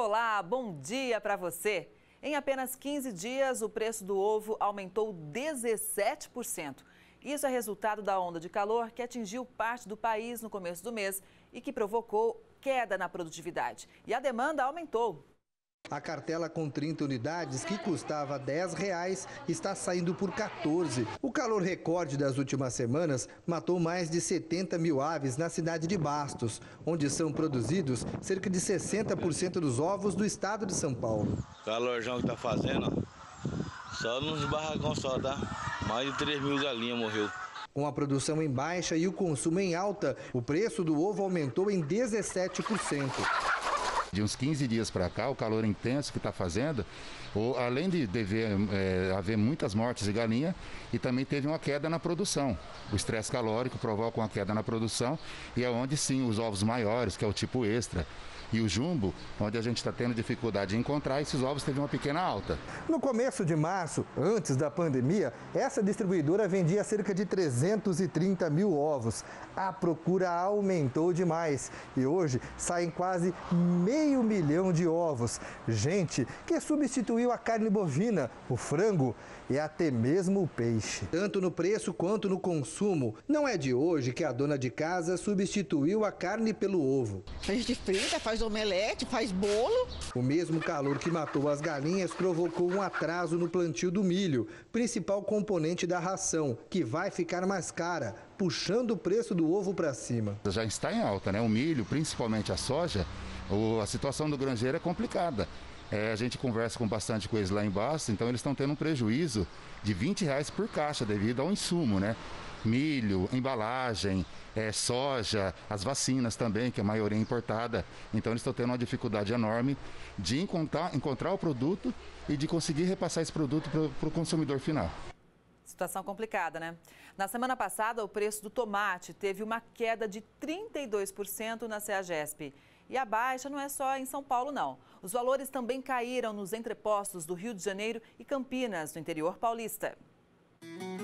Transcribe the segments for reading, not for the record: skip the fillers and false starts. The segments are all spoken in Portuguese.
Olá, bom dia para você. Em apenas 15 dias, o preço do ovo aumentou 17%. Isso é resultado da onda de calor que atingiu parte do país no começo do mês e que provocou queda na produtividade. E a demanda aumentou. A cartela com 30 unidades, que custava R$10, está saindo por 14. O calor recorde das últimas semanas matou mais de 70 mil aves na cidade de Bastos, onde são produzidos cerca de 60% dos ovos do estado de São Paulo. O calorzão que tá fazendo, ó, só nos barracões só, tá? Mais de 3 mil galinhas morreu. Com a produção em baixa e o consumo em alta, o preço do ovo aumentou em 17%. De uns 15 dias para cá, o calor intenso que está fazendo, além de haver muitas mortes de galinha, e também teve uma queda na produção. O estresse calórico provoca uma queda na produção e é onde sim os ovos maiores, que é o tipo extra, e o jumbo, onde a gente está tendo dificuldade de encontrar, esses ovos teve uma pequena alta. No começo de março, antes da pandemia, essa distribuidora vendia cerca de 330 mil ovos. A procura aumentou demais e hoje saem quase 500 mil de ovos. Gente que substituiu a carne bovina, o frango e até mesmo o peixe. Tanto no preço quanto no consumo. Não é de hoje que a dona de casa substituiu a carne pelo ovo. A gente frita, faz omelete, faz bolo. O mesmo calor que matou as galinhas provocou um atraso no plantio do milho, principal componente da ração, que vai ficar mais cara, puxando o preço do ovo para cima. Já está em alta, né? O milho, principalmente a soja, a situação do granjeiro é complicada. A gente conversa com bastante com eles lá embaixo, então eles estão tendo um prejuízo de R$20 por caixa devido ao insumo, né? Milho, embalagem, soja, as vacinas também, que a maioria é importada. Então eles estão tendo uma dificuldade enorme de encontrar o produto e de conseguir repassar esse produto para o consumidor final. Situação complicada, né? Na semana passada, o preço do tomate teve uma queda de 32% na CEAGESP. E a baixa não é só em São Paulo, não. Os valores também caíram nos entrepostos do Rio de Janeiro e Campinas, no interior paulista.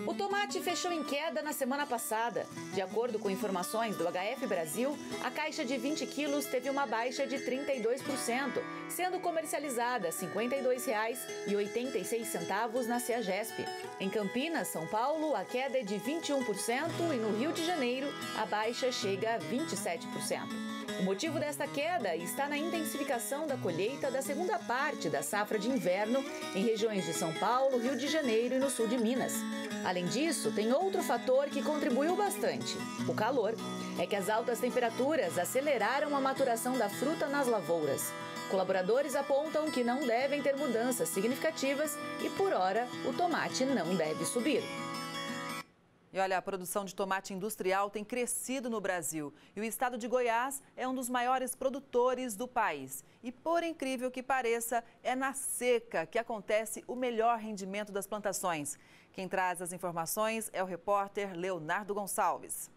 O tomate fechou em queda na semana passada. De acordo com informações do HF Brasil, a caixa de 20 quilos teve uma baixa de 32%, sendo comercializada R$ 52,86 na CEAGESP. Em Campinas, São Paulo, a queda é de 21% e no Rio de Janeiro, a baixa chega a 27%. O motivo desta queda está na intensificação da colheita da segunda parte da safra de inverno em regiões de São Paulo, Rio de Janeiro e no sul de Minas. Além disso, tem outro fator que contribuiu bastante: o calor. É que as altas temperaturas aceleraram a maturação da fruta nas lavouras. Colaboradores apontam que não devem ter mudanças significativas e, por hora, o tomate não deve subir. E olha, a produção de tomate industrial tem crescido no Brasil e o estado de Goiás é um dos maiores produtores do país. E por incrível que pareça, é na seca que acontece o melhor rendimento das plantações. Quem traz as informações é o repórter Leonardo Gonçalves.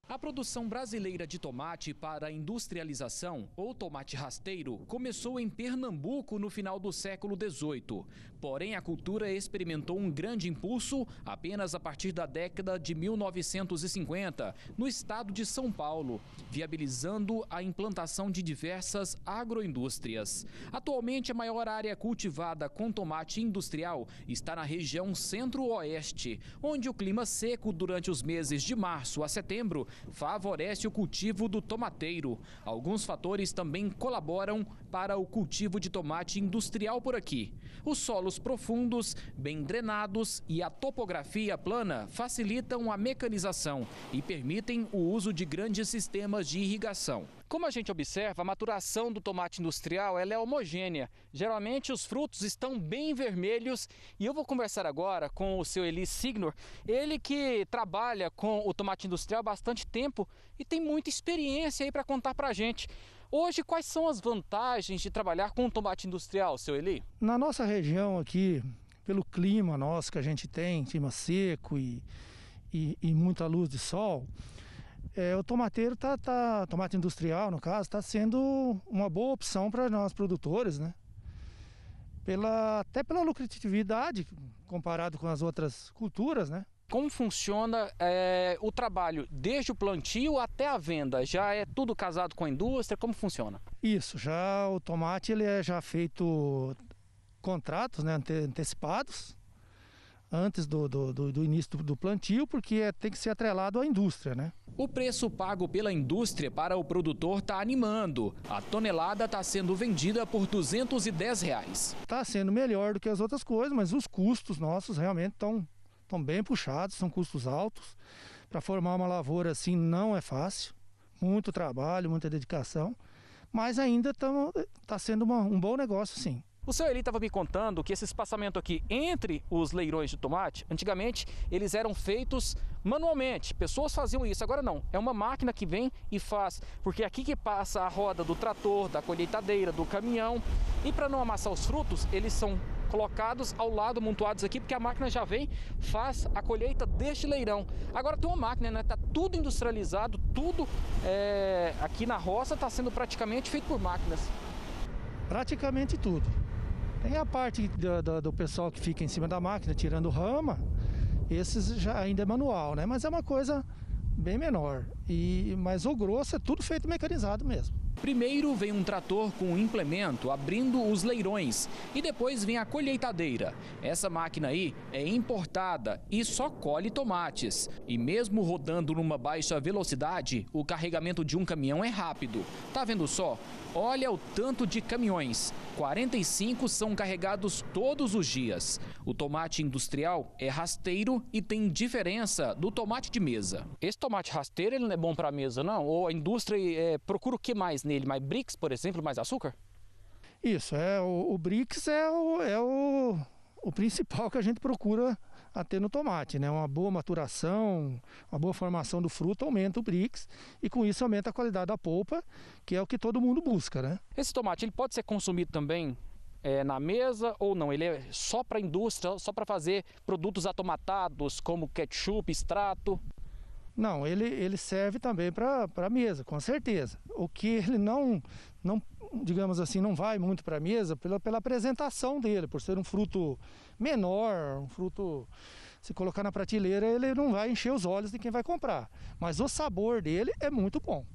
A produção brasileira de tomate para a industrialização, ou tomate rasteiro, começou em Pernambuco no final do século XVIII. Porém, a cultura experimentou um grande impulso apenas a partir da década de 1950, no estado de São Paulo, viabilizando a implantação de diversas agroindústrias. Atualmente, a maior área cultivada com tomate industrial está na região centro-oeste, onde o clima seco durante os meses de março a setembro favorece o cultivo do tomateiro. Alguns fatores também colaboram para o cultivo de tomate industrial por aqui. Os solos profundos, bem drenados e a topografia plana facilitam a mecanização e permitem o uso de grandes sistemas de irrigação. Como a gente observa, a maturação do tomate industrial ela é homogênea. Geralmente os frutos estão bem vermelhos e eu vou conversar agora com o seu Eli Signor, ele que trabalha com o tomate industrial há bastante tempo e tem muita experiência aí para contar para a gente. Hoje, quais são as vantagens de trabalhar com o tomate industrial, seu Eli? Na nossa região aqui, pelo clima nosso que a gente tem, clima seco e muita luz de sol, o tomateiro tomate industrial, no caso, está sendo uma boa opção para nós produtores, né? Até pela lucratividade comparado com as outras culturas, né? Como funciona o trabalho, desde o plantio até a venda? Já é tudo casado com a indústria? Como funciona? Isso, já o tomate ele é já feito contratos, né, antecipados, antes do início do plantio, porque tem que ser atrelado à indústria, né? O preço pago pela indústria para o produtor está animando. A tonelada está sendo vendida por R$ 210. Está sendo melhor do que as outras coisas, mas os custos nossos realmente estão bem puxados, são custos altos. Para formar uma lavoura assim não é fácil, muito trabalho, muita dedicação, mas ainda está sendo um bom negócio, sim. O seu Eli estava me contando que esse espaçamento aqui entre os leirões de tomate, antigamente eles eram feitos manualmente, pessoas faziam isso, agora não, é uma máquina que vem e faz, porque é aqui que passa a roda do trator, da colheitadeira, do caminhão, e para não amassar os frutos, eles são colocados ao lado, amontoados aqui, porque a máquina já vem, faz a colheita deste leirão. Agora tem uma máquina, né? Tá tudo industrializado, tudo aqui na roça está sendo praticamente feito por máquinas. Praticamente tudo. Tem a parte do pessoal que fica em cima da máquina tirando rama, esses já ainda é manual, né? Mas é uma coisa bem menor. Mas o grosso é tudo feito mecanizado mesmo. Primeiro vem um trator com um implemento abrindo os leirões e depois vem a colheitadeira. Essa máquina aí é importada e só colhe tomates. E mesmo rodando numa baixa velocidade, o carregamento de um caminhão é rápido. Tá vendo só? Olha o tanto de caminhões. 45 são carregados todos os dias. O tomate industrial é rasteiro e tem diferença do tomate de mesa. Esse tomate rasteiro ele não é bom para a mesa, não? Ou a indústria procura o que mais nele? Mais brix, por exemplo, mais açúcar? Isso, o brix é o principal que a gente procura a ter no tomate, né? Uma boa maturação, uma boa formação do fruto aumenta o brix e com isso aumenta a qualidade da polpa, que é o que todo mundo busca, né? Esse tomate ele pode ser consumido também na mesa ou não? Ele é só para a indústria, só para fazer produtos atomatados como ketchup, extrato? Não, ele serve também para a mesa, com certeza. O que ele não, digamos assim, não vai muito para a mesa pela apresentação dele, por ser um fruto menor, um fruto, se colocar na prateleira, ele não vai encher os olhos de quem vai comprar. Mas o sabor dele é muito bom.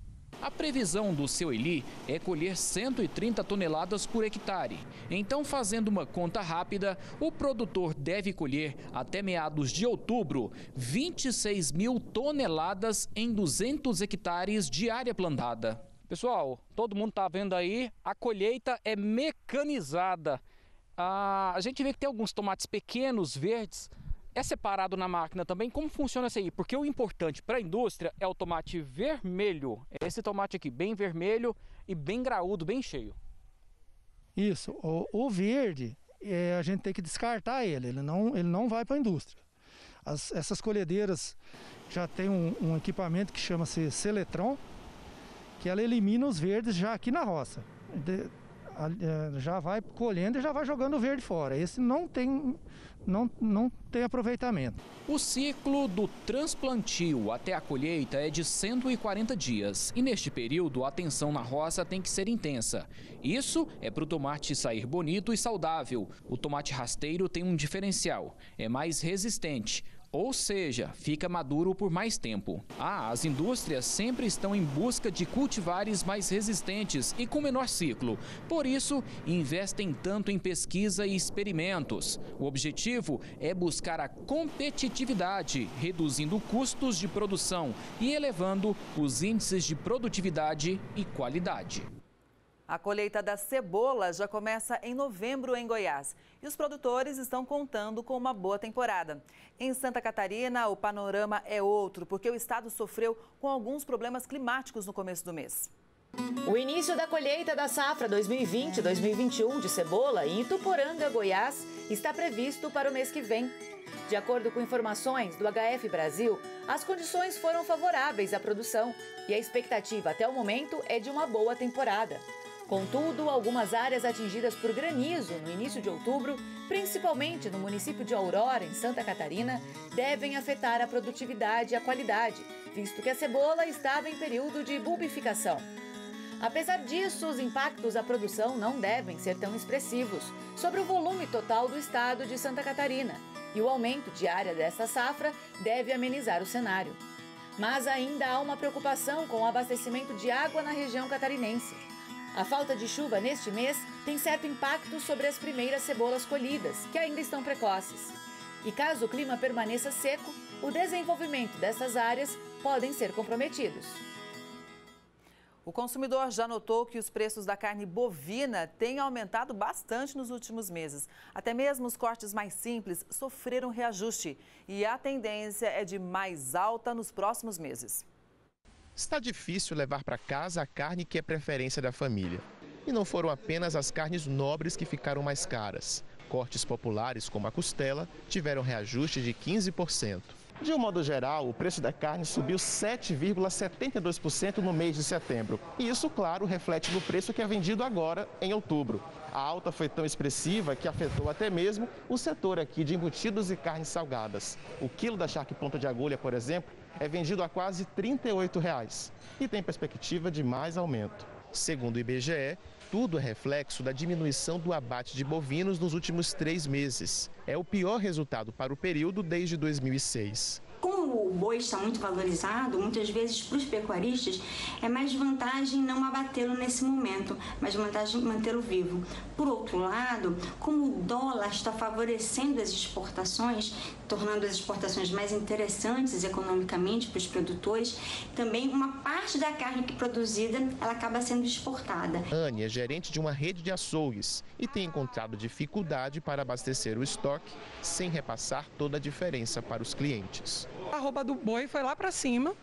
A previsão do seu Eli é colher 130 toneladas por hectare. Então, fazendo uma conta rápida, o produtor deve colher até meados de outubro 26 mil toneladas em 200 hectares de área plantada. Pessoal, todo mundo está vendo aí, a colheita é mecanizada. A gente vê que tem alguns tomates pequenos, verdes. É separado na máquina também? Como funciona isso aí? Porque o importante para a indústria é o tomate vermelho. É esse tomate aqui, bem vermelho e bem graúdo, bem cheio. Isso. O verde, a gente tem que descartar ele não vai para a indústria. Essas colhedeiras já tem um equipamento que chama-se Seletron, que ela elimina os verdes já aqui na roça. Já vai colhendo e já vai jogando o verde fora. Esse não tem aproveitamento. O ciclo do transplantio até a colheita é de 140 dias e neste período a atenção na roça tem que ser intensa. Isso é para o tomate sair bonito e saudável. O tomate rasteiro tem um diferencial, é mais resistente. Ou seja, fica maduro por mais tempo. As indústrias sempre estão em busca de cultivares mais resistentes e com menor ciclo. Por isso, investem tanto em pesquisa e experimentos. O objetivo é buscar a competitividade, reduzindo custos de produção e elevando os índices de produtividade e qualidade. A colheita da cebola já começa em novembro em Goiás e os produtores estão contando com uma boa temporada. Em Santa Catarina, o panorama é outro, porque o estado sofreu com alguns problemas climáticos no começo do mês. O início da colheita da safra 2020-2021 de cebola em Ituporanga, Goiás, está previsto para o mês que vem. De acordo com informações do HF Brasil, as condições foram favoráveis à produção e a expectativa até o momento é de uma boa temporada. Contudo, algumas áreas atingidas por granizo no início de outubro, principalmente no município de Aurora, em Santa Catarina, devem afetar a produtividade e a qualidade, visto que a cebola estava em período de bulbificação. Apesar disso, os impactos à produção não devem ser tão expressivos sobre o volume total do estado de Santa Catarina. E o aumento de área dessa safra deve amenizar o cenário. Mas ainda há uma preocupação com o abastecimento de água na região catarinense. A falta de chuva neste mês tem certo impacto sobre as primeiras cebolas colhidas, que ainda estão precoces. E caso o clima permaneça seco, o desenvolvimento dessas áreas podem ser comprometidos. O consumidor já notou que os preços da carne bovina têm aumentado bastante nos últimos meses. Até mesmo os cortes mais simples sofreram reajuste e a tendência é de mais alta nos próximos meses. Está difícil levar para casa a carne que é preferência da família. E não foram apenas as carnes nobres que ficaram mais caras. Cortes populares, como a costela, tiveram reajuste de 15%. De um modo geral, o preço da carne subiu 7,72% no mês de setembro. E isso, claro, reflete no preço que é vendido agora, em outubro. A alta foi tão expressiva que afetou até mesmo o setor aqui de embutidos e carnes salgadas. O quilo da charque ponta de agulha, por exemplo, é vendido a quase R$ 38,00 e tem perspectiva de mais aumento. Segundo o IBGE, tudo é reflexo da diminuição do abate de bovinos nos últimos 3 meses. É o pior resultado para o período desde 2006. Como o boi está muito valorizado, muitas vezes para os pecuaristas é mais vantagem não abatê-lo nesse momento, mais vantagem mantê-lo vivo. Por outro lado, como o dólar está favorecendo as exportações, tornando as exportações mais interessantes economicamente para os produtores, também uma parte da carne que é produzida ela acaba sendo exportada. Anne é gerente de uma rede de açougues e tem encontrado dificuldade para abastecer o estoque sem repassar toda a diferença para os clientes. A arroba do boi foi lá para cima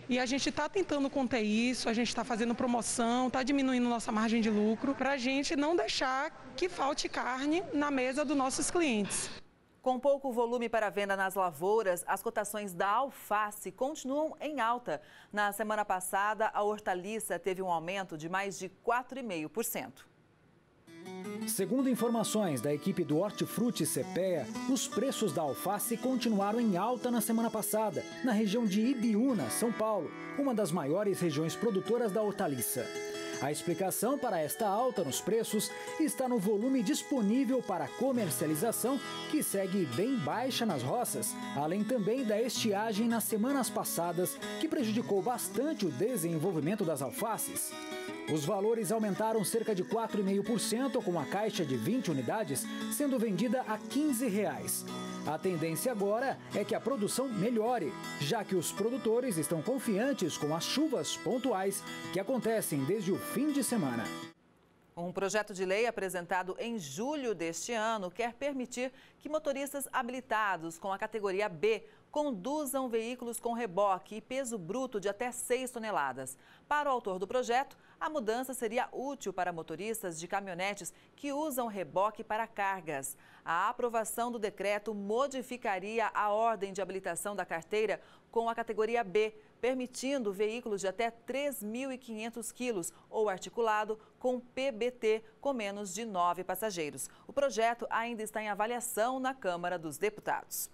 e a gente está tentando conter isso, a gente está fazendo promoção, está diminuindo nossa margem de lucro para a gente não deixar que falte carne na mesa dos nossos clientes. Com pouco volume para venda nas lavouras, as cotações da alface continuam em alta. Na semana passada, a hortaliça teve um aumento de mais de 4,5%. Segundo informações da equipe do Hortifruti CPEA, os preços da alface continuaram em alta na semana passada, na região de Ibiúna, São Paulo, uma das maiores regiões produtoras da hortaliça. A explicação para esta alta nos preços está no volume disponível para comercialização, que segue bem baixa nas roças, além também da estiagem nas semanas passadas, que prejudicou bastante o desenvolvimento das alfaces. Os valores aumentaram cerca de 4,5%, com a caixa de 20 unidades sendo vendida a R$ 15,00. A tendência agora é que a produção melhore, já que os produtores estão confiantes com as chuvas pontuais que acontecem desde o fim de semana. Um projeto de lei apresentado em julho deste ano quer permitir que motoristas habilitados com a categoria B conduzam veículos com reboque e peso bruto de até 6 toneladas. Para o autor do projeto, a mudança seria útil para motoristas de caminhonetes que usam reboque para cargas. A aprovação do decreto modificaria a ordem de habilitação da carteira com a categoria B, permitindo veículos de até 3.500 quilos ou articulado com PBT com menos de 9 passageiros. O projeto ainda está em avaliação na Câmara dos Deputados.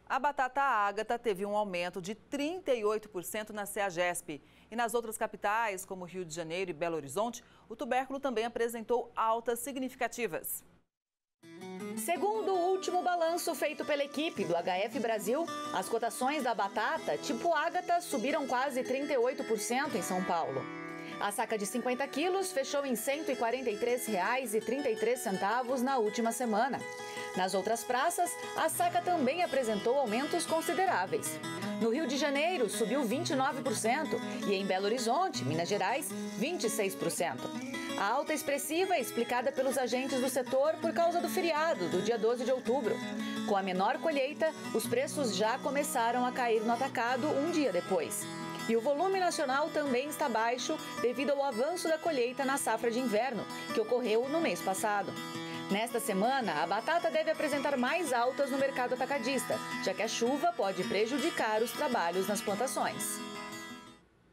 A batata Ágata teve um aumento de 38% na CEAGESP. E nas outras capitais, como Rio de Janeiro e Belo Horizonte, o tubérculo também apresentou altas significativas. Segundo o último balanço feito pela equipe do HF Brasil, as cotações da batata tipo Ágata subiram quase 38% em São Paulo. A saca de 50 quilos fechou em R$ 143,33 na última semana. Nas outras praças, a saca também apresentou aumentos consideráveis. No Rio de Janeiro, subiu 29% e em Belo Horizonte, Minas Gerais, 26%. A alta expressiva é explicada pelos agentes do setor por causa do feriado do dia 12 de outubro. Com a menor colheita, os preços já começaram a cair no atacado um dia depois. E o volume nacional também está baixo devido ao avanço da colheita na safra de inverno, que ocorreu no mês passado. Nesta semana, a batata deve apresentar mais altas no mercado atacadista, já que a chuva pode prejudicar os trabalhos nas plantações.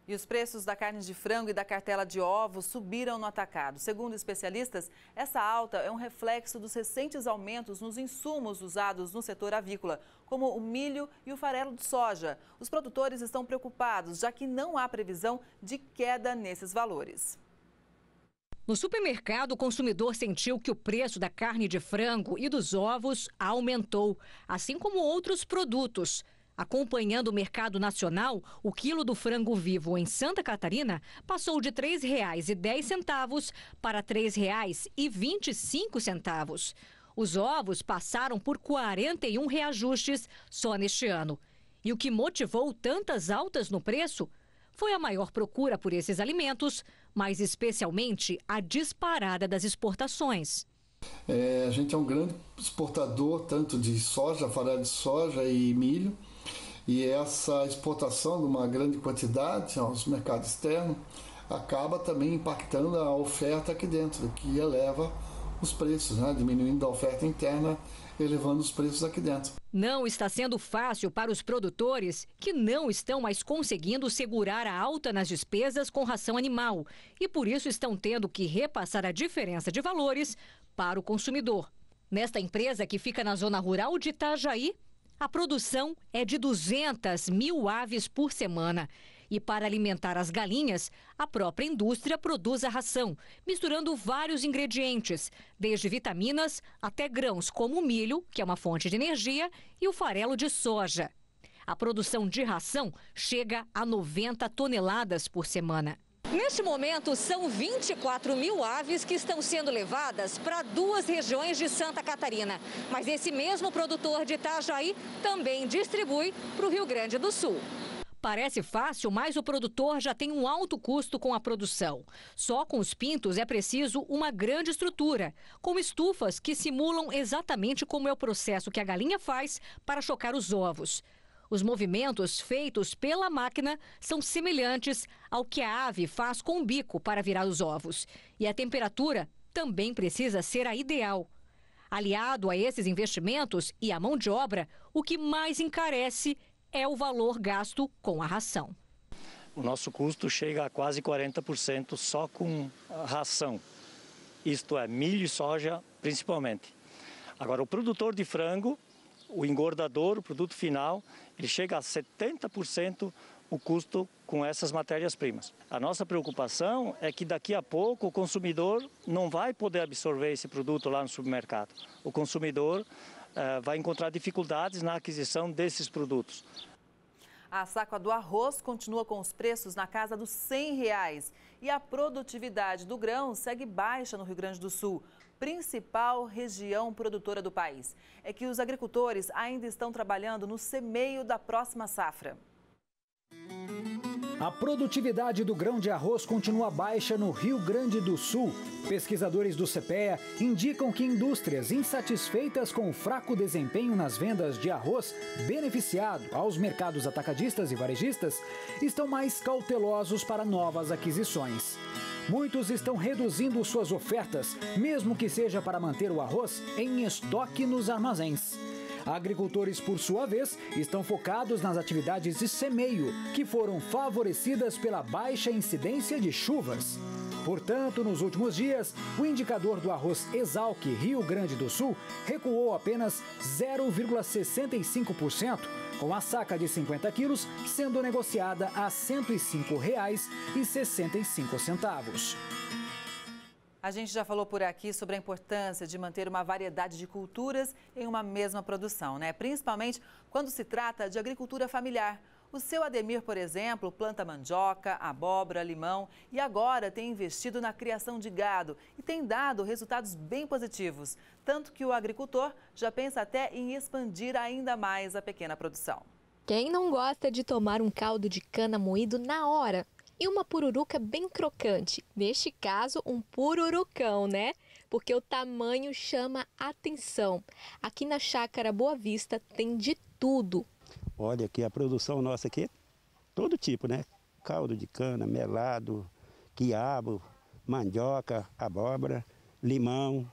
E os preços da carne de frango e da cartela de ovos subiram no atacado. Segundo especialistas, essa alta é um reflexo dos recentes aumentos nos insumos usados no setor avícola, como o milho e o farelo de soja. Os produtores estão preocupados, já que não há previsão de queda nesses valores. No supermercado, o consumidor sentiu que o preço da carne de frango e dos ovos aumentou, assim como outros produtos. Acompanhando o mercado nacional, o quilo do frango vivo em Santa Catarina passou de R$ 3,10 para R$ 3,25. Os ovos passaram por 41 reajustes só neste ano. E o que motivou tantas altas no preço foi a maior procura por esses alimentos, mas especialmente a disparada das exportações. A gente é um grande exportador tanto de soja, farelo de soja e milho, e essa exportação de uma grande quantidade aos mercados externos acaba também impactando a oferta aqui dentro, que eleva os preços, diminuindo a oferta interna, elevando os preços aqui dentro. Não está sendo fácil para os produtores que não estão mais conseguindo segurar a alta nas despesas com ração animal e por isso estão tendo que repassar a diferença de valores para o consumidor. Nesta empresa que fica na zona rural de Itajaí, a produção é de 200 mil aves por semana. E para alimentar as galinhas, a própria indústria produz a ração, misturando vários ingredientes, desde vitaminas até grãos como o milho, que é uma fonte de energia, e o farelo de soja. A produção de ração chega a 90 toneladas por semana. Neste momento, são 24 mil aves que estão sendo levadas para 2 regiões de Santa Catarina. Mas esse mesmo produtor de Itajaí também distribui para o Rio Grande do Sul. Parece fácil, mas o produtor já tem um alto custo com a produção. Só com os pintos é preciso uma grande estrutura, com estufas que simulam exatamente como é o processo que a galinha faz para chocar os ovos. Os movimentos feitos pela máquina são semelhantes ao que a ave faz com o bico para virar os ovos. E a temperatura também precisa ser a ideal. Aliado a esses investimentos e a mão de obra, o que mais encarece é o valor gasto com a ração. O nosso custo chega a quase 40% só com a ração. Isto é, milho e soja principalmente. Agora, o produtor de frango, o engordador, o produto final, ele chega a 70% o custo com essas matérias-primas. A nossa preocupação é que daqui a pouco o consumidor não vai poder absorver esse produto lá no supermercado. O consumidor vai encontrar dificuldades na aquisição desses produtos. A saca do arroz continua com os preços na casa dos R$100 e a produtividade do grão segue baixa no Rio Grande do Sul, principal região produtora do país. É que os agricultores ainda estão trabalhando no semeio da próxima safra. A produtividade do grão de arroz continua baixa no Rio Grande do Sul. Pesquisadores do CPEA indicam que indústrias insatisfeitas com o fraco desempenho nas vendas de arroz beneficiado aos mercados atacadistas e varejistas estão mais cautelosos para novas aquisições. Muitos estão reduzindo suas ofertas, mesmo que seja para manter o arroz em estoque nos armazéns. Agricultores, por sua vez, estão focados nas atividades de semeio, que foram favorecidas pela baixa incidência de chuvas. Portanto, nos últimos dias, o indicador do arroz Exalc Rio Grande do Sul recuou apenas 0,65%, com a saca de 50 quilos sendo negociada a R$ 105,65. A gente já falou por aqui sobre a importância de manter uma variedade de culturas em uma mesma produção, Principalmente quando se trata de agricultura familiar. O seu Ademir, por exemplo, planta mandioca, abóbora, limão e agora tem investido na criação de gado e tem dado resultados bem positivos. Tanto que o agricultor já pensa até em expandir ainda mais a pequena produção. Quem não gosta de tomar um caldo de cana moído na hora? E uma pururuca bem crocante, neste caso um pururucão, Porque o tamanho chama atenção. Aqui na Chácara Boa Vista tem de tudo. Olha aqui, a produção nossa aqui, todo tipo, Caldo de cana, melado, quiabo, mandioca, abóbora, limão.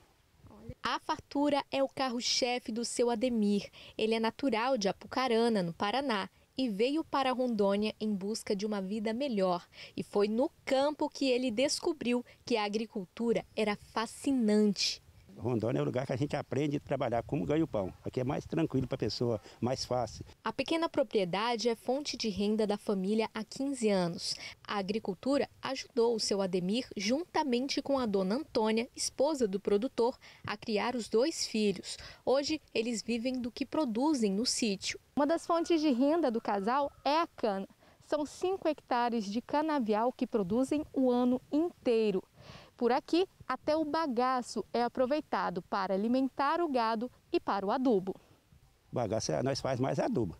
A fartura é o carro-chefe do seu Ademir. Ele é natural de Apucarana, no Paraná, e veio para Rondônia em busca de uma vida melhor. E foi no campo que ele descobriu que a agricultura era fascinante. Rondônia é o lugar que a gente aprende a trabalhar como ganha-pão. Aqui é mais tranquilo para a pessoa, mais fácil. A pequena propriedade é fonte de renda da família há 15 anos. A agricultura ajudou o seu Ademir, juntamente com a dona Antônia, esposa do produtor, a criar os 2 filhos. Hoje, eles vivem do que produzem no sítio. Uma das fontes de renda do casal é a cana. São 5 hectares de canavial que produzem o ano inteiro. Por aqui, até o bagaço é aproveitado para alimentar o gado e para o adubo. O bagaço nós faz mais adubo.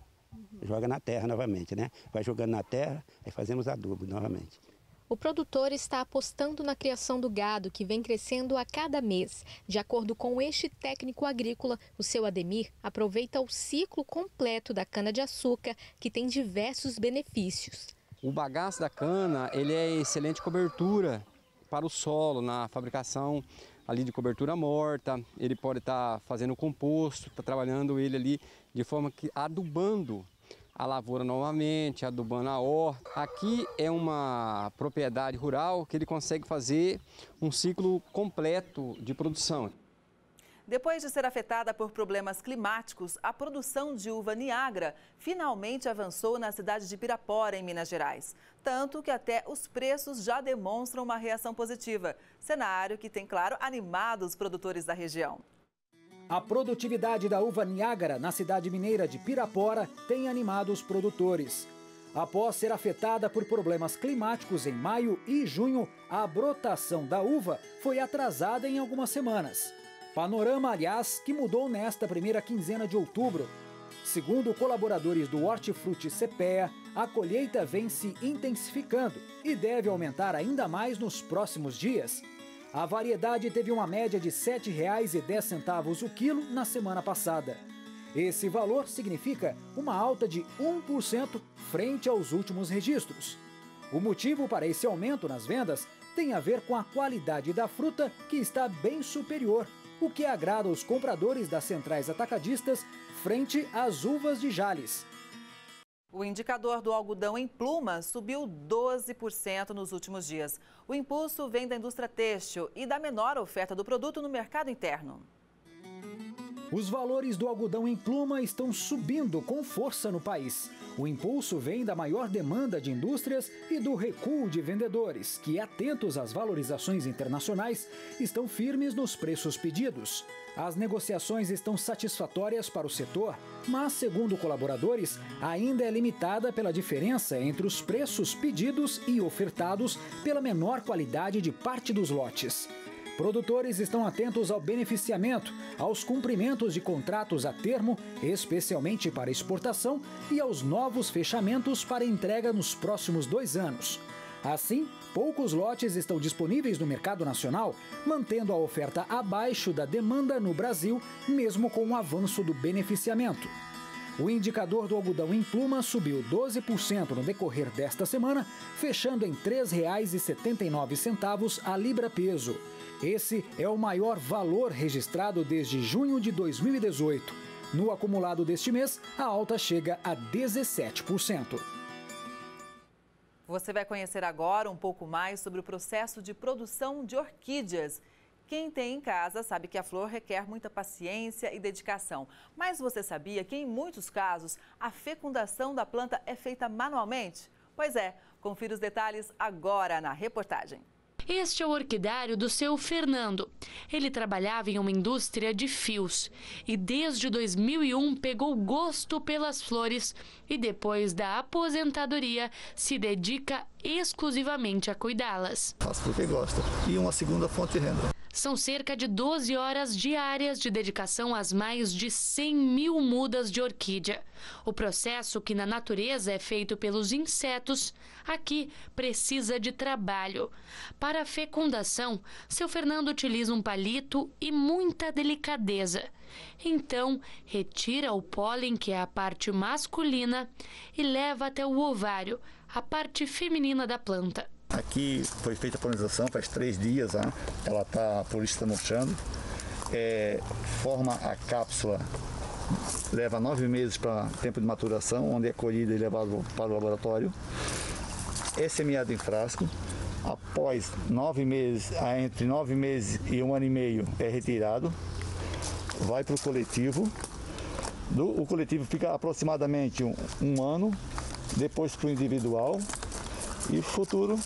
Joga na terra novamente, né? Vai jogando na terra e fazemos adubo novamente. O produtor está apostando na criação do gado, que vem crescendo a cada mês. De acordo com este técnico agrícola, o seu Ademir aproveita o ciclo completo da cana-de-açúcar, que tem diversos benefícios. O bagaço da cana, ele é excelente cobertura para o solo, na fabricação ali de cobertura morta. Ele pode estar fazendo composto, está trabalhando ele ali de forma que adubando a lavoura novamente, adubando a horta. Aqui é uma propriedade rural que ele consegue fazer um ciclo completo de produção. Depois de ser afetada por problemas climáticos, a produção de uva Niagara finalmente avançou na cidade de Pirapora, em Minas Gerais. Tanto que até os preços já demonstram uma reação positiva. Cenário que tem, claro, animado os produtores da região. A produtividade da uva Niagara na cidade mineira de Pirapora tem animado os produtores. Após ser afetada por problemas climáticos em maio e junho, a brotação da uva foi atrasada em algumas semanas. Panorama, aliás, que mudou nesta primeira quinzena de outubro. Segundo colaboradores do Hortifruti CPEA, a colheita vem se intensificando e deve aumentar ainda mais nos próximos dias. A variedade teve uma média de R$ 7,10 o quilo na semana passada. Esse valor significa uma alta de 1% frente aos últimos registros. O motivo para esse aumento nas vendas tem a ver com a qualidade da fruta, que está bem superior, o que agrada os compradores das centrais atacadistas frente às uvas de Jales. O indicador do algodão em pluma subiu 12% nos últimos dias. O impulso vem da indústria têxtil e da menor oferta do produto no mercado interno. Os valores do algodão em pluma estão subindo com força no país. O impulso vem da maior demanda de indústrias e do recuo de vendedores, que, atentos às valorizações internacionais, estão firmes nos preços pedidos. As negociações estão satisfatórias para o setor, mas, segundo colaboradores, ainda é limitada pela diferença entre os preços pedidos e ofertados pela menor qualidade de parte dos lotes. Produtores estão atentos ao beneficiamento, aos cumprimentos de contratos a termo, especialmente para exportação, e aos novos fechamentos para entrega nos próximos 2 anos. Assim, poucos lotes estão disponíveis no mercado nacional, mantendo a oferta abaixo da demanda no Brasil, mesmo com o avanço do beneficiamento. O indicador do algodão em pluma subiu 12% no decorrer desta semana, fechando em R$ 3,79 a libra-peso. Esse é o maior valor registrado desde junho de 2018. No acumulado deste mês, a alta chega a 17%. Você vai conhecer agora um pouco mais sobre o processo de produção de orquídeas. Quem tem em casa sabe que a flor requer muita paciência e dedicação. Mas você sabia que, em muitos casos, a fecundação da planta é feita manualmente? Pois é, confira os detalhes agora na reportagem. Este é o orquidário do seu Fernando. Ele trabalhava em uma indústria de fios e desde 2001 pegou gosto pelas flores e depois da aposentadoria se dedica exclusivamente a cuidá-las. Faço porque gosto e uma segunda fonte de renda. São cerca de 12 horas diárias de dedicação às mais de 100 mil mudas de orquídea. O processo, que na natureza é feito pelos insetos, aqui precisa de trabalho. Para a fecundação, seu Fernando utiliza um palito e muita delicadeza. Então, retira o pólen, que é a parte masculina, e leva até o ovário, a parte feminina da planta. Aqui foi feita a polinização faz 3 dias, ela está, a polícia está murchando, forma a cápsula, leva 9 meses para tempo de maturação, onde é colhida e levado para o laboratório, é semeado em frasco, Após 9 meses, entre 9 meses e 1 ano e meio, é retirado, vai para o coletivo. O coletivo fica aproximadamente um ano, depois para o individual e futuro.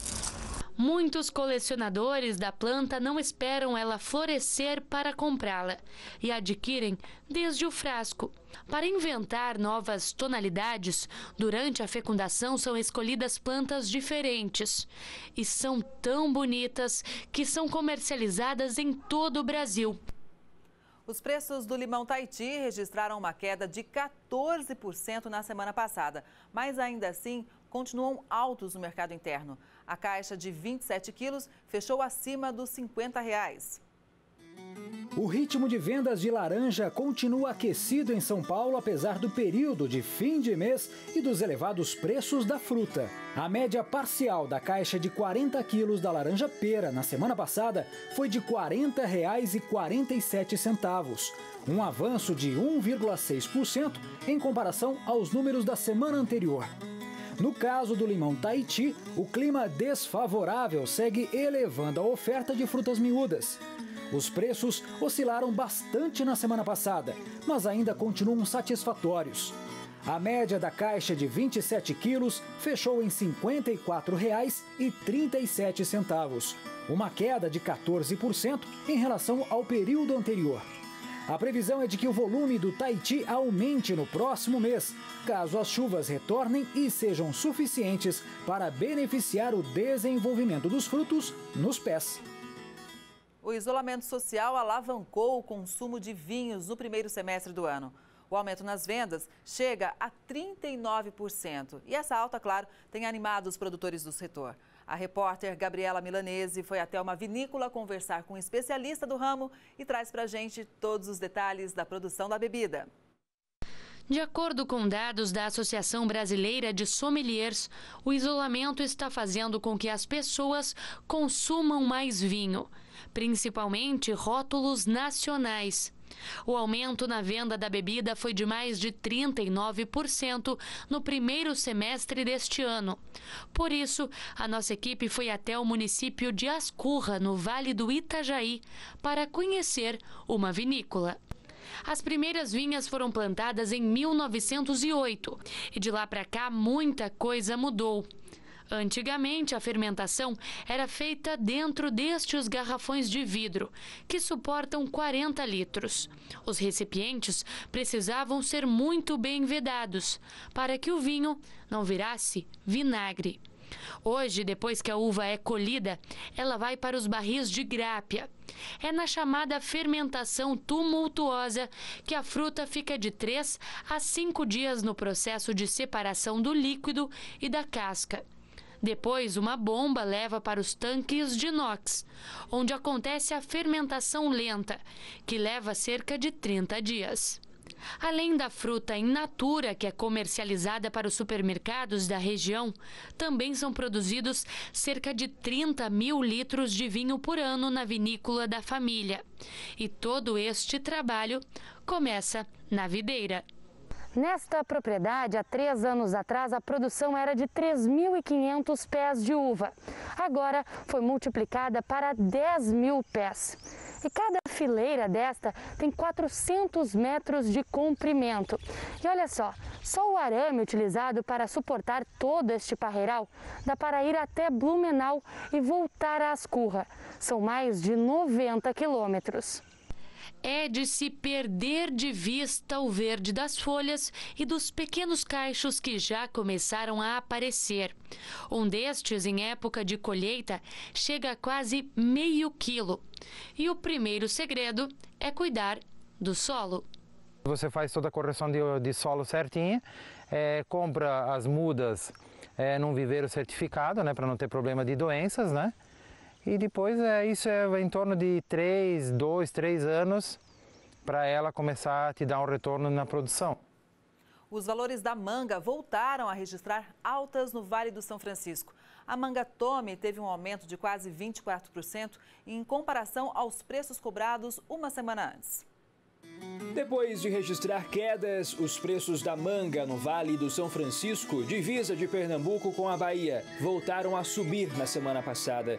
Muitos colecionadores da planta não esperam ela florescer para comprá-la e adquirem desde o frasco. Para inventar novas tonalidades, durante a fecundação são escolhidas plantas diferentes e são tão bonitas que são comercializadas em todo o Brasil. Os preços do limão Tahiti registraram uma queda de 14% na semana passada, mas ainda assim continuam altos no mercado interno. A caixa de 27 quilos fechou acima dos R$ 50. O ritmo de vendas de laranja continua aquecido em São Paulo, apesar do período de fim de mês e dos elevados preços da fruta. A média parcial da caixa de 40 quilos da laranja pera na semana passada foi de R$ 40,47, um avanço de 1,6% em comparação aos números da semana anterior. No caso do limão Tahiti, o clima desfavorável segue elevando a oferta de frutas miúdas. Os preços oscilaram bastante na semana passada, mas ainda continuam satisfatórios. A média da caixa de 27 quilos fechou em R$ 54,37, uma queda de 14% em relação ao período anterior. A previsão é de que o volume do Tahiti aumente no próximo mês, caso as chuvas retornem e sejam suficientes para beneficiar o desenvolvimento dos frutos nos pés. O isolamento social alavancou o consumo de vinhos no primeiro semestre do ano. O aumento nas vendas chega a 39%. E essa alta, claro, tem animado os produtores do setor. A repórter Gabriela Milanese foi até uma vinícola conversar com um especialista do ramo e traz pra gente todos os detalhes da produção da bebida. De acordo com dados da Associação Brasileira de Sommeliers, o isolamento está fazendo com que as pessoas consumam mais vinho, principalmente rótulos nacionais. O aumento na venda da bebida foi de mais de 39% no primeiro semestre deste ano. Por isso, a nossa equipe foi até o município de Ascurra, no Vale do Itajaí, para conhecer uma vinícola. As primeiras vinhas foram plantadas em 1908 e de lá para cá muita coisa mudou. Antigamente, a fermentação era feita dentro destes garrafões de vidro, que suportam 40 litros. Os recipientes precisavam ser muito bem vedados, para que o vinho não virasse vinagre. Hoje, depois que a uva é colhida, ela vai para os barris de grápia. É na chamada fermentação tumultuosa que a fruta fica de 3 a 5 dias no processo de separação do líquido e da casca. Depois, uma bomba leva para os tanques de inox, onde acontece a fermentação lenta, que leva cerca de 30 dias. Além da fruta in natura, que é comercializada para os supermercados da região, também são produzidos cerca de 30 mil litros de vinho por ano na vinícola da família. E todo este trabalho começa na videira. Nesta propriedade, há 3 anos atrás, a produção era de 3.500 pés de uva. Agora foi multiplicada para 10 mil pés. E cada fileira desta tem 400 metros de comprimento. E olha só o arame utilizado para suportar todo este parreiral dá para ir até Blumenau e voltar a Ascurra. São mais de 90 quilômetros. É de se perder de vista o verde das folhas e dos pequenos cachos que já começaram a aparecer. Um destes, em época de colheita, chega a quase meio quilo. E o primeiro segredo é cuidar do solo. Você faz toda a correção de solo certinha, compra as mudas num viveiro certificado, né, para não ter problema de doenças, né? E depois isso é em torno de 2, 3 anos para ela começar a te dar um retorno na produção. Os valores da manga voltaram a registrar altas no Vale do São Francisco. A manga Tome teve um aumento de quase 24% em comparação aos preços cobrados uma semana antes. Depois de registrar quedas, os preços da manga no Vale do São Francisco, divisa de Pernambuco com a Bahia, voltaram a subir na semana passada.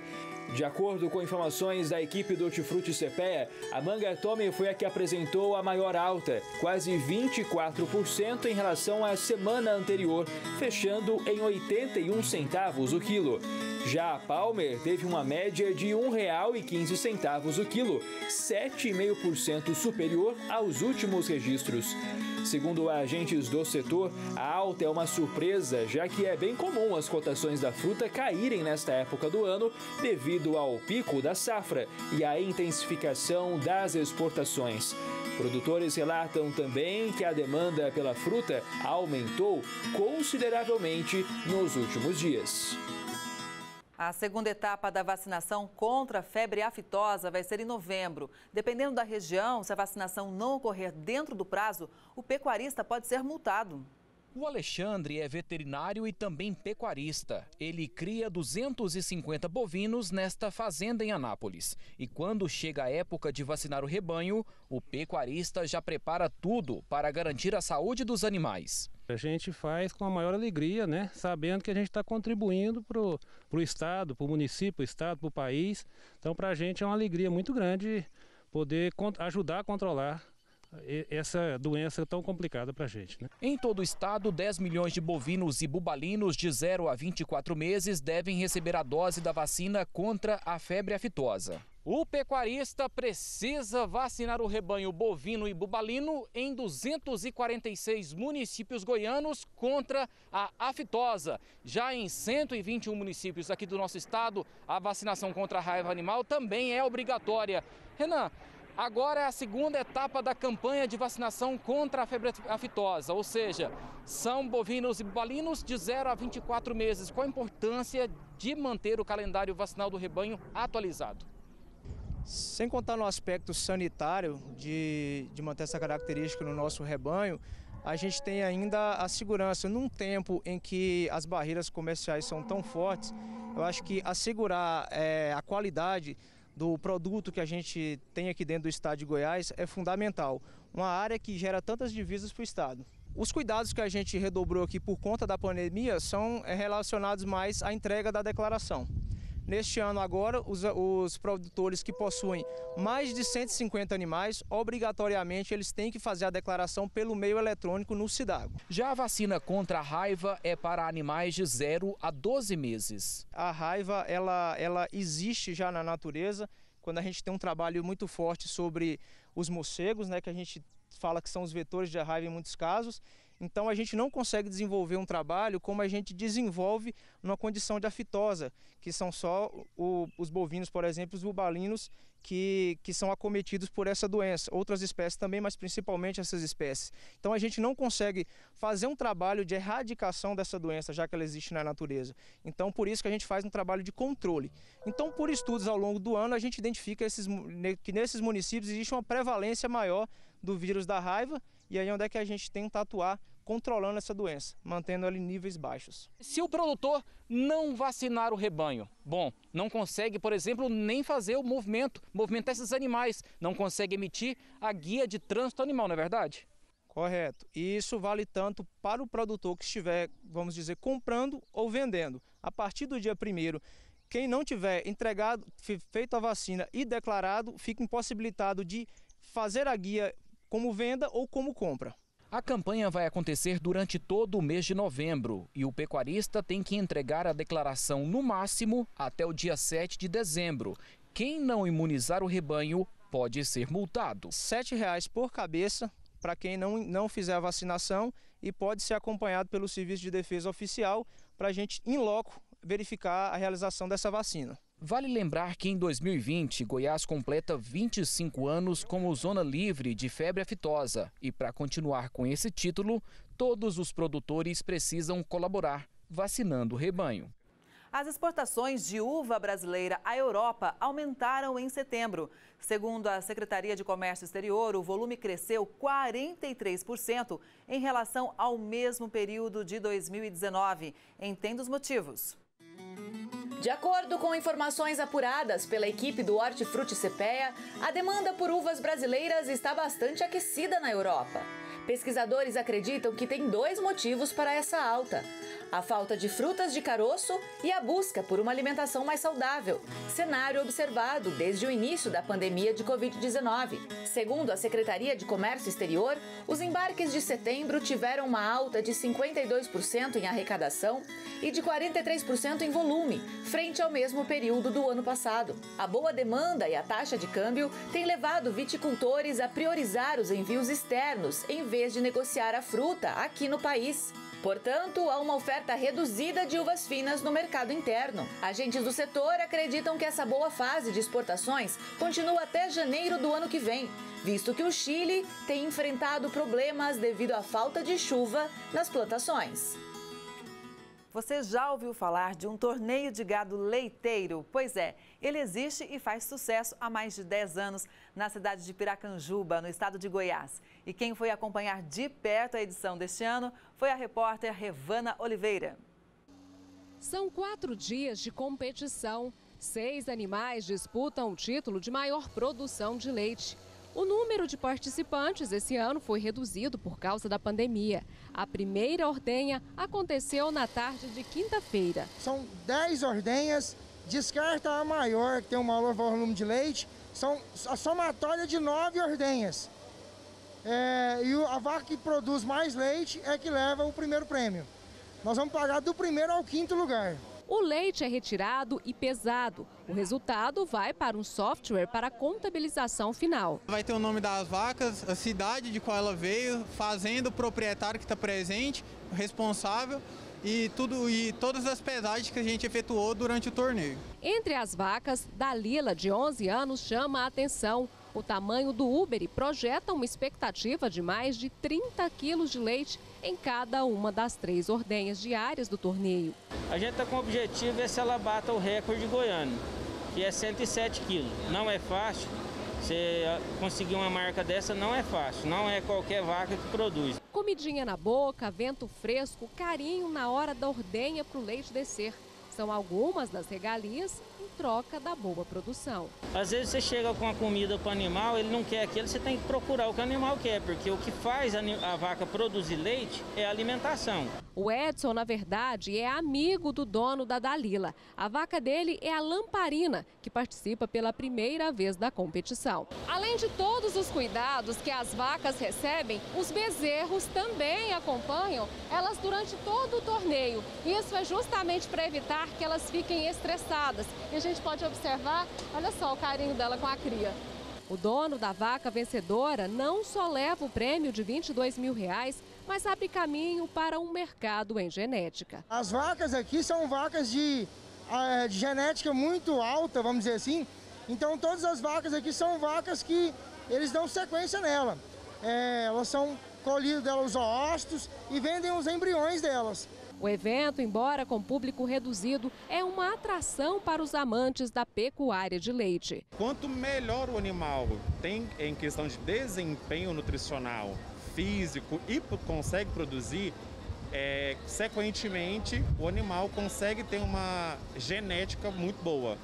De acordo com informações da equipe do Hortifruti CPEA, a manga Tommy foi a que apresentou a maior alta, quase 24% em relação à semana anterior, fechando em 81 centavos o quilo. Já a Palmer teve uma média de R$ 1,15 o quilo, 7,5% superior aos últimos registros. Segundo agentes do setor, a alta é uma surpresa, já que é bem comum as cotações da fruta caírem nesta época do ano devido ao pico da safra e à intensificação das exportações. Produtores relatam também que a demanda pela fruta aumentou consideravelmente nos últimos dias. A segunda etapa da vacinação contra a febre aftosa vai ser em novembro. Dependendo da região, se a vacinação não ocorrer dentro do prazo, o pecuarista pode ser multado. O Alexandre é veterinário e também pecuarista. Ele cria 250 bovinos nesta fazenda em Anápolis. E quando chega a época de vacinar o rebanho, o pecuarista já prepara tudo para garantir a saúde dos animais. A gente faz com a maior alegria, né? Sabendo que a gente está contribuindo para o Estado, para o município, para o Estado, para o país. Então, para a gente é uma alegria muito grande poder ajudar a controlar essa doença tão complicada para a gente, né? Em todo o estado, 10 milhões de bovinos e bubalinos de 0 a 24 meses devem receber a dose da vacina contra a febre aftosa. O pecuarista precisa vacinar o rebanho bovino e bubalino em 246 municípios goianos contra a aftosa. Já em 121 municípios aqui do nosso estado, a vacinação contra a raiva animal também é obrigatória. Renan, agora é a segunda etapa da campanha de vacinação contra a febre aftosa, ou seja, são bovinos e bubalinos de 0 a 24 meses. Qual a importância de manter o calendário vacinal do rebanho atualizado? Sem contar no aspecto sanitário de manter essa característica no nosso rebanho, a gente tem ainda a segurança. Num tempo em que as barreiras comerciais são tão fortes, eu acho que assegurar a qualidade do produto que a gente tem aqui dentro do estado de Goiás é fundamental. Uma área que gera tantas divisas para o estado. Os cuidados que a gente redobrou aqui por conta da pandemia são relacionados mais à entrega da declaração. Neste ano agora, os produtores que possuem mais de 150 animais, obrigatoriamente eles têm que fazer a declaração pelo meio eletrônico no Cidago. Já a vacina contra a raiva é para animais de 0 a 12 meses. A raiva, ela existe já na natureza, quando a gente tem um trabalho muito forte sobre os morcegos, né, que a gente fala que são os vetores de raiva em muitos casos. Então a gente não consegue desenvolver um trabalho como a gente desenvolve numa condição de aftosa, que são só os bovinos, por exemplo, os bubalinos, que são acometidos por essa doença. Outras espécies também, mas principalmente essas espécies. Então a gente não consegue fazer um trabalho de erradicação dessa doença, já que ela existe na natureza. Então por isso que a gente faz um trabalho de controle. Então por estudos ao longo do ano a gente identifica que nesses municípios existe uma prevalência maior do vírus da raiva, e aí onde é que a gente tenta atuar controlando essa doença, mantendo ela em níveis baixos. Se o produtor não vacinar o rebanho, não consegue, por exemplo, nem fazer o movimentar esses animais, não consegue emitir a guia de trânsito animal, não é verdade? Correto. E isso vale tanto para o produtor que estiver, vamos dizer, comprando ou vendendo. A partir do dia 1º, quem não tiver entregado, feito a vacina e declarado, fica impossibilitado de fazer a guia como venda ou como compra. A campanha vai acontecer durante todo o mês de novembro e o pecuarista tem que entregar a declaração no máximo até o dia 7 de dezembro. Quem não imunizar o rebanho pode ser multado. R$ 7,00 por cabeça para quem não fizer a vacinação e pode ser acompanhado pelo Serviço de Defesa Oficial para a gente, em loco, verificar a realização dessa vacina. Vale lembrar que em 2020, Goiás completa 25 anos como zona livre de febre aftosa. E para continuar com esse título, todos os produtores precisam colaborar, vacinando o rebanho. As exportações de uva brasileira à Europa aumentaram em setembro. Segundo a Secretaria de Comércio Exterior, o volume cresceu 43% em relação ao mesmo período de 2019. Entenda os motivos. De acordo com informações apuradas pela equipe do Hortifruti CPEA, a demanda por uvas brasileiras está bastante aquecida na Europa. Pesquisadores acreditam que tem 2 motivos para essa alta: a falta de frutas de caroço e a busca por uma alimentação mais saudável, cenário observado desde o início da pandemia de Covid-19. Segundo a Secretaria de Comércio Exterior, os embarques de setembro tiveram uma alta de 52% em arrecadação e de 43% em volume, frente ao mesmo período do ano passado. A boa demanda e a taxa de câmbio têm levado viticultores a priorizar os envios externos em vez de negociar a fruta aqui no país. Portanto, há uma oferta reduzida de uvas finas no mercado interno. Agentes do setor acreditam que essa boa fase de exportações continua até janeiro do ano que vem, visto que o Chile tem enfrentado problemas devido à falta de chuva nas plantações. Você já ouviu falar de um torneio de gado leiteiro? Pois é, ele existe e faz sucesso há mais de 10 anos na cidade de Piracanjuba, no estado de Goiás. E quem foi acompanhar de perto a edição deste ano foi a repórter Revana Oliveira. São 4 dias de competição. 6 animais disputam o título de maior produção de leite. O número de participantes esse ano foi reduzido por causa da pandemia. A primeira ordenha aconteceu na tarde de quinta-feira. São 10 ordenhas, descarta a maior, que tem um maior volume de leite. São a somatória de 9 ordenhas. E a vaca que produz mais leite é que leva o primeiro prêmio. Nós vamos pagar do primeiro ao 5º lugar. O leite é retirado e pesado. O resultado vai para um software para a contabilização final. Vai ter o nome das vacas, a cidade de qual ela veio, fazenda, o proprietário que está presente, o responsável e todas as pesagens que a gente efetuou durante o torneio. Entre as vacas, Dalila, de 11 anos, chama a atenção. O tamanho do úbere projeta uma expectativa de mais de 30 quilos de leite em cada uma das 3 ordenhas diárias do torneio. A gente está com o objetivo é se ela bata o recorde goiano, que é 107 quilos. Não é fácil, você conseguir uma marca dessa não é fácil, não é qualquer vaca que produz. Comidinha na boca, vento fresco, carinho na hora da ordenha para o leite descer. São algumas das regalias em troca da boa produção. Às vezes você chega com a comida para o animal, ele não quer aquilo, você tem que procurar o que o animal quer, porque o que faz a vaca produzir leite é a alimentação. O Edson, na verdade, é amigo do dono da Dalila. A vaca dele é a Lamparina, que participa pela primeira vez da competição. Além de todos os cuidados que as vacas recebem, os bezerros também acompanham elas durante todo o torneio. Isso é justamente para evitar que elas fiquem estressadas. E a gente pode observar, olha só o carinho dela com a cria. O dono da vaca vencedora não só leva o prêmio de R$22 mil, mas abre caminho para um mercado em genética. As vacas aqui são vacas de genética muito alta, vamos dizer assim. Então todas as vacas aqui são vacas que eles dão sequência nela. Elas são colhidas delas os oócitos e vendem os embriões delas. O evento, embora com público reduzido, é uma atração para os amantes da pecuária de leite. Quanto melhor o animal tem em questão de desempenho nutricional, físico e consegue produzir, sequentemente o animal consegue ter uma genética muito boa,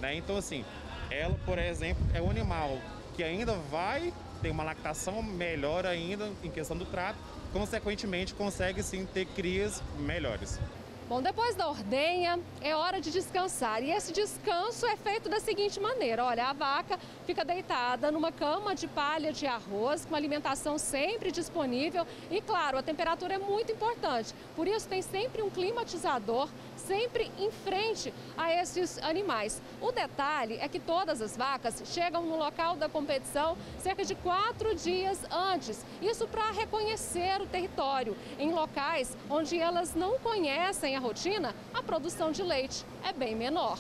né? Então assim, ela, por exemplo, é um animal que ainda vai ter uma lactação melhor ainda em questão do trato, consequentemente consegue sim ter crias melhores. Bom, depois da ordenha é hora de descansar e esse descanso é feito da seguinte maneira. Olha, a vaca fica deitada numa cama de palha de arroz, com alimentação sempre disponível e, claro, a temperatura é muito importante. Por isso tem sempre um climatizador sempre em frente a esses animais. O detalhe é que todas as vacas chegam no local da competição cerca de 4 dias antes. Isso para reconhecer o território. Em locais onde elas não conhecem a rotina, a produção de leite é bem menor.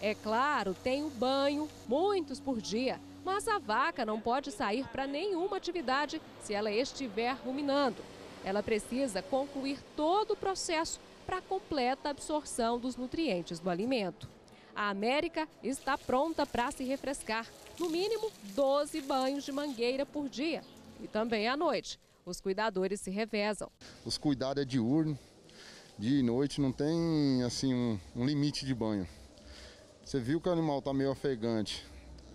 É claro, tem o banho, muitos por dia, mas a vaca não pode sair para nenhuma atividade se ela estiver ruminando. Ela precisa concluir todo o processo para a completa absorção dos nutrientes do alimento. A América está pronta para se refrescar, no mínimo 12 banhos de mangueira por dia. E também à noite, os cuidadores se revezam. Os cuidados é diurno, dia e noite, não tem assim um limite de banho. Você viu que o animal está meio ofegante,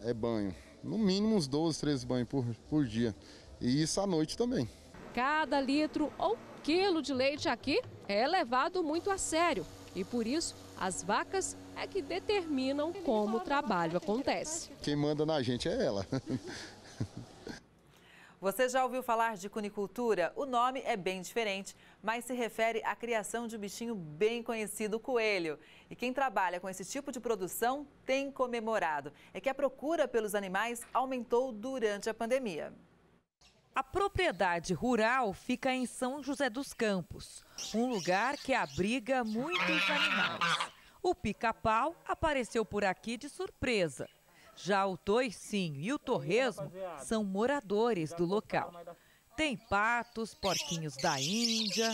é banho. No mínimo uns 12, 13 banhos por dia. E isso à noite também. Cada litro ou quilo de leite aqui é levado muito a sério. E por isso, as vacas é que determinam como o trabalho acontece. Quem manda na gente é ela. Você já ouviu falar de cunicultura? O nome é bem diferente, mas se refere à criação de um bichinho bem conhecido, o coelho. E quem trabalha com esse tipo de produção tem comemorado. É que a procura pelos animais aumentou durante a pandemia. A propriedade rural fica em São José dos Campos, um lugar que abriga muitos animais. O pica-pau apareceu por aqui de surpresa. Já o toicinho e o torresmo são moradores do local. Tem patos, porquinhos da Índia,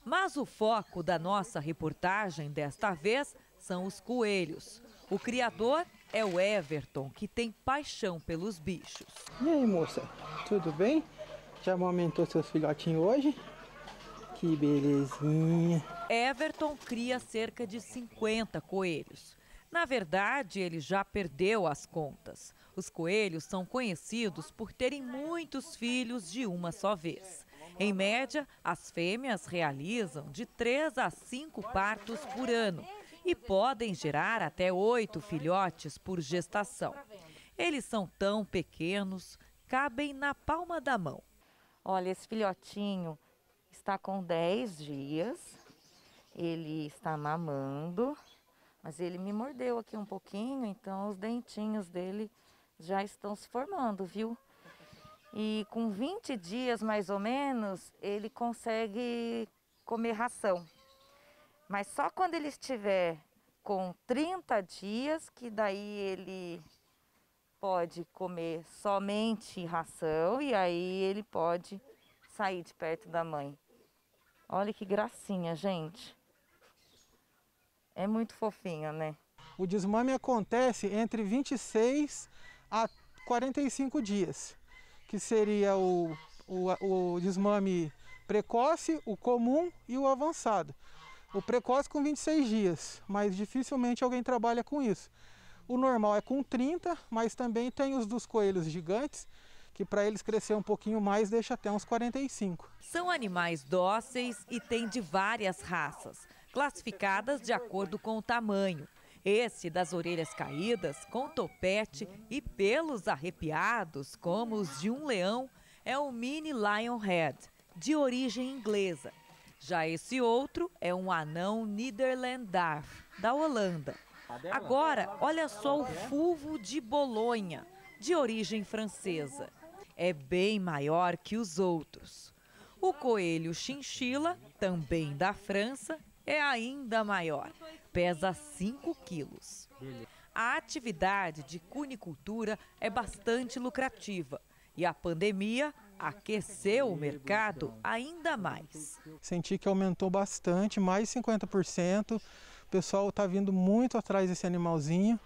mas o foco da nossa reportagem desta vez são os coelhos. O criador é o Everton, que tem paixão pelos bichos. E aí, moça, tudo bem? Já amamentou seus filhotinhos hoje? Que belezinha. Everton cria cerca de 50 coelhos. Na verdade, ele já perdeu as contas. Os coelhos são conhecidos por terem muitos filhos de uma só vez. Em média, as fêmeas realizam de 3 a 5 partos por ano e podem gerar até 8 filhotes por gestação. Eles são tão pequenos, cabem na palma da mão. Olha, esse filhotinho está com 10 dias, ele está mamando. Mas ele me mordeu aqui um pouquinho, então os dentinhos dele já estão se formando, viu? E com 20 dias, mais ou menos, ele consegue comer ração. Mas só quando ele estiver com 30 dias, que daí ele pode comer somente ração e aí ele pode sair de perto da mãe. Olha que gracinha, gente. É muito fofinho, né? O desmame acontece entre 26 a 45 dias, que seria o desmame precoce, o comum e o avançado. O precoce com 26 dias, mas dificilmente alguém trabalha com isso. O normal é com 30, mas também tem os dos coelhos gigantes, que para eles crescer um pouquinho mais deixa até uns 45. São animais dóceis e têm de várias raças, classificadas de acordo com o tamanho. Esse das orelhas caídas, com topete e pelos arrepiados, como os de um leão, é o Mini Lionhead, de origem inglesa. Já esse outro é um anão Nederlandaar, da Holanda. Agora, olha só o fulvo de Bolonha, de origem francesa. É bem maior que os outros. O coelho chinchila, também da França, é ainda maior, pesa 5 quilos. A atividade de cunicultura é bastante lucrativa e a pandemia aqueceu o mercado ainda mais. Senti que aumentou bastante, mais de 50%. O pessoal está vindo muito atrás desse animalzinho.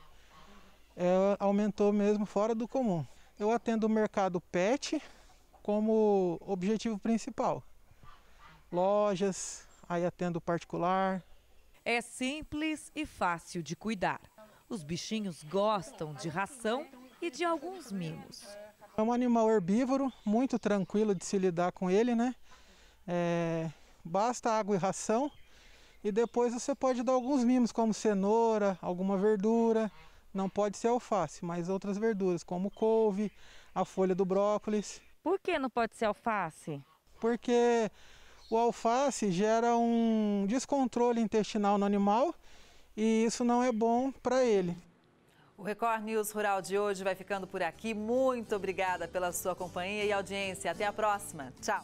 Aumentou mesmo fora do comum. Eu atendo o mercado pet como objetivo principal. Lojas, aí atendo particular. É simples e fácil de cuidar. Os bichinhos gostam de ração e de alguns mimos. É um animal herbívoro, muito tranquilo de se lidar com ele, né? Basta água e ração e depois você pode dar alguns mimos, como cenoura, alguma verdura. Não pode ser alface, mas outras verduras, como couve, a folha do brócolis. Por que não pode ser alface? Porque o alface gera um descontrole intestinal no animal e isso não é bom para ele. O Record News Rural de hoje vai ficando por aqui. Muito obrigada pela sua companhia e audiência. Até a próxima. Tchau.